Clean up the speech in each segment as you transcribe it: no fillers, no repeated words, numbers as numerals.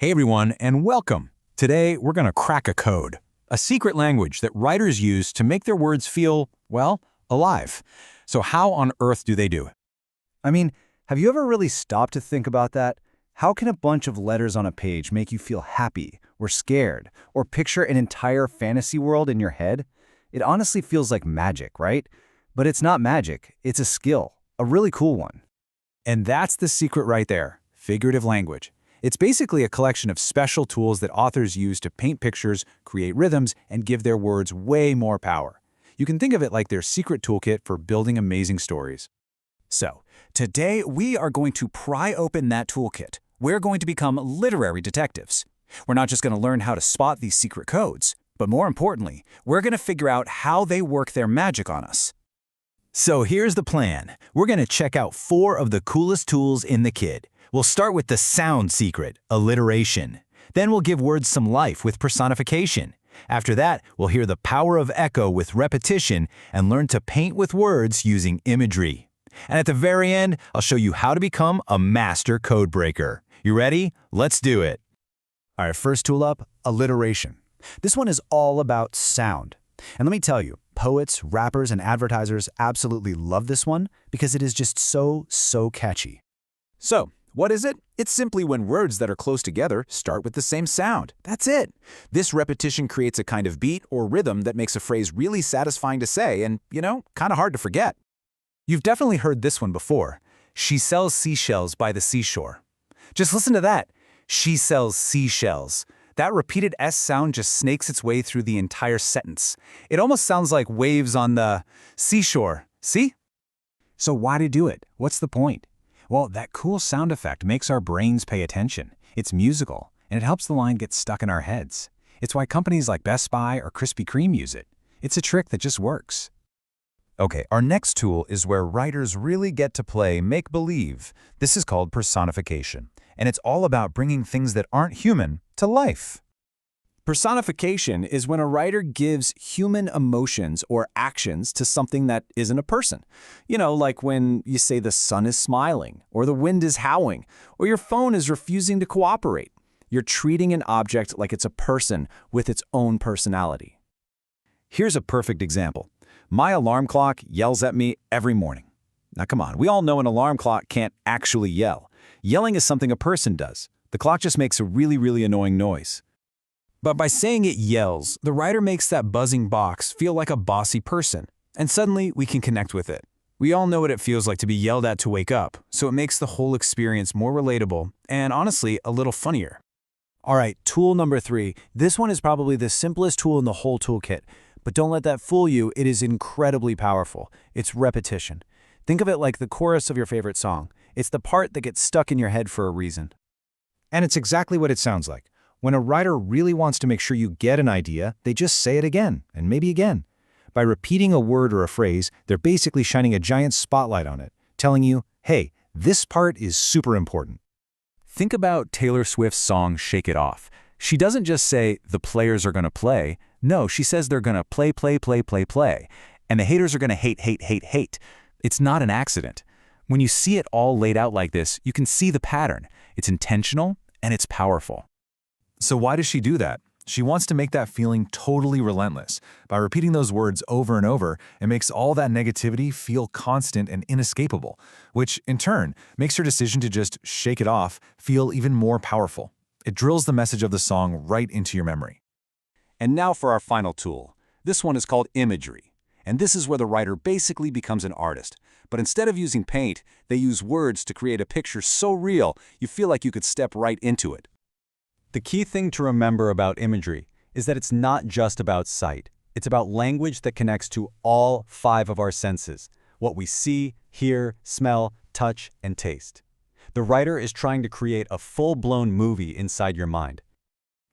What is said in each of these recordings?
Hey everyone, and welcome. Today, we're going to crack a code, a secret language that writers use to make their words feel, well, alive. So how on earth do they do it? I mean, have you ever really stopped to think about that? How can a bunch of letters on a page make you feel happy or scared or picture an entire fantasy world in your head? It honestly feels like magic, right? But it's not magic, it's a skill, a really cool one. And that's the secret right there, figurative language. It's basically a collection of special tools that authors use to paint pictures, create rhythms, and give their words way more power. You can think of it like their secret toolkit for building amazing stories. So, today we are going to pry open that toolkit. We're going to become literary detectives. We're not just going to learn how to spot these secret codes, but more importantly, we're going to figure out how they work their magic on us. So here's the plan. We're going to check out 4 of the coolest tools in the kit. We'll start with the sound secret, alliteration. Then we'll give words some life with personification. After that, we'll hear the power of echo with repetition and learn to paint with words using imagery. And at the very end, I'll show you how to become a master code breaker. You ready? Let's do it. All right, first tool up, alliteration. This one is all about sound. And let me tell you, poets, rappers, and advertisers absolutely love this one because it is just so catchy. So, what is it? It's simply when words that are close together start with the same sound. That's it. This repetition creates a kind of beat or rhythm that makes a phrase really satisfying to say and, kind of hard to forget. You've definitely heard this one before. She sells seashells by the seashore. Just listen to that. She sells seashells. That repeated S sound just snakes its way through the entire sentence. It almost sounds like waves on the seashore. See? So why do it? What's the point? Well, that cool sound effect makes our brains pay attention. It's musical, and it helps the line get stuck in our heads. It's why companies like Best Buy or Krispy Kreme use it. It's a trick that just works. Okay, our next tool is where writers really get to play make-believe. This is called personification, and it's all about bringing things that aren't human to life. Personification is when a writer gives human emotions or actions to something that isn't a person. Like when you say the sun is smiling, or the wind is howling, or your phone is refusing to cooperate. You're treating an object like it's a person with its own personality. Here's a perfect example. My alarm clock yells at me every morning. Now come on, we all know an alarm clock can't actually yell. Yelling is something a person does. The clock just makes a really annoying noise. But by saying it yells, the writer makes that buzzing box feel like a bossy person, and suddenly we can connect with it. We all know what it feels like to be yelled at to wake up, so it makes the whole experience more relatable and, honestly, a little funnier. All right, tool number 3. This one is probably the simplest tool in the whole toolkit. But don't let that fool you, it is incredibly powerful. It's repetition. Think of it like the chorus of your favorite song. It's the part that gets stuck in your head for a reason. And it's exactly what it sounds like. When a writer really wants to make sure you get an idea, they just say it again, and maybe again. By repeating a word or a phrase, they're basically shining a giant spotlight on it, telling you, hey, this part is super important. Think about Taylor Swift's song Shake It Off. She doesn't just say, the players are going to play. No, she says they're going to play. And the haters are going to hate. It's not an accident. When you see it all laid out like this, you can see the pattern. It's intentional and it's powerful. So why does she do that? She wants to make that feeling totally relentless. By repeating those words over and over, it makes all that negativity feel constant and inescapable, which in turn makes her decision to just shake it off feel even more powerful. It drills the message of the song right into your memory. And now for our final tool. This one is called imagery. And this is where the writer basically becomes an artist. But instead of using paint, they use words to create a picture so real you feel like you could step right into it. The key thing to remember about imagery is that it's not just about sight. It's about language that connects to all 5 of our senses, what we see, hear, smell, touch, and taste. The writer is trying to create a full-blown movie inside your mind.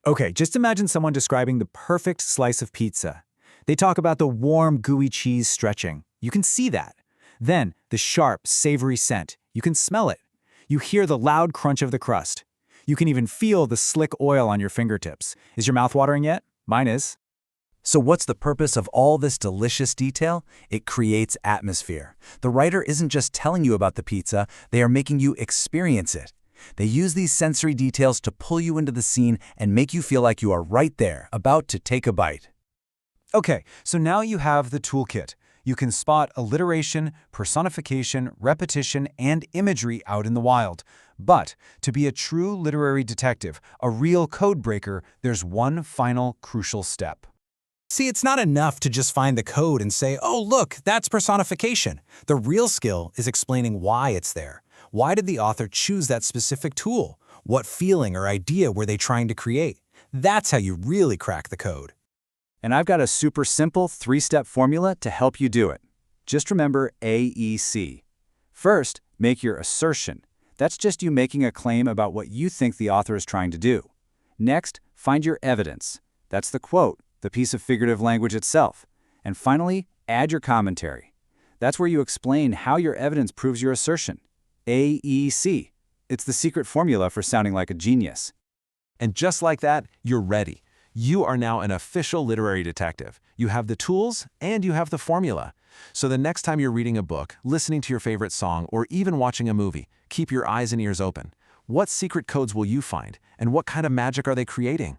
Okay, just imagine someone describing the perfect slice of pizza. They talk about the warm, gooey cheese stretching. You can see that. Then, the sharp, savory scent. You can smell it. You hear the loud crunch of the crust. You can even feel the slick oil on your fingertips. Is your mouth watering yet? Mine is. So what's the purpose of all this delicious detail? It creates atmosphere. The writer isn't just telling you about the pizza, they are making you experience it. They use these sensory details to pull you into the scene and make you feel like you are right there, about to take a bite. Okay, so now you have the toolkit. You can spot alliteration, personification, repetition, and imagery out in the wild. But to be a true literary detective, a real code breaker, there's one final crucial step. See, it's not enough to just find the code and say, oh, look, that's personification. The real skill is explaining why it's there. Why did the author choose that specific tool? What feeling or idea were they trying to create? That's how you really crack the code. And I've got a super simple 3-step formula to help you do it. Just remember AEC. First, make your assertion. That's just you making a claim about what you think the author is trying to do. Next, find your evidence. That's the quote, the piece of figurative language itself. And finally, add your commentary. That's where you explain how your evidence proves your assertion. AEC. It's the secret formula for sounding like a genius. And just like that, you're ready. You are now an official literary detective. You have the tools and you have the formula. So the next time you're reading a book, listening to your favorite song, or even watching a movie, keep your eyes and ears open. What secret codes will you find, and what kind of magic are they creating?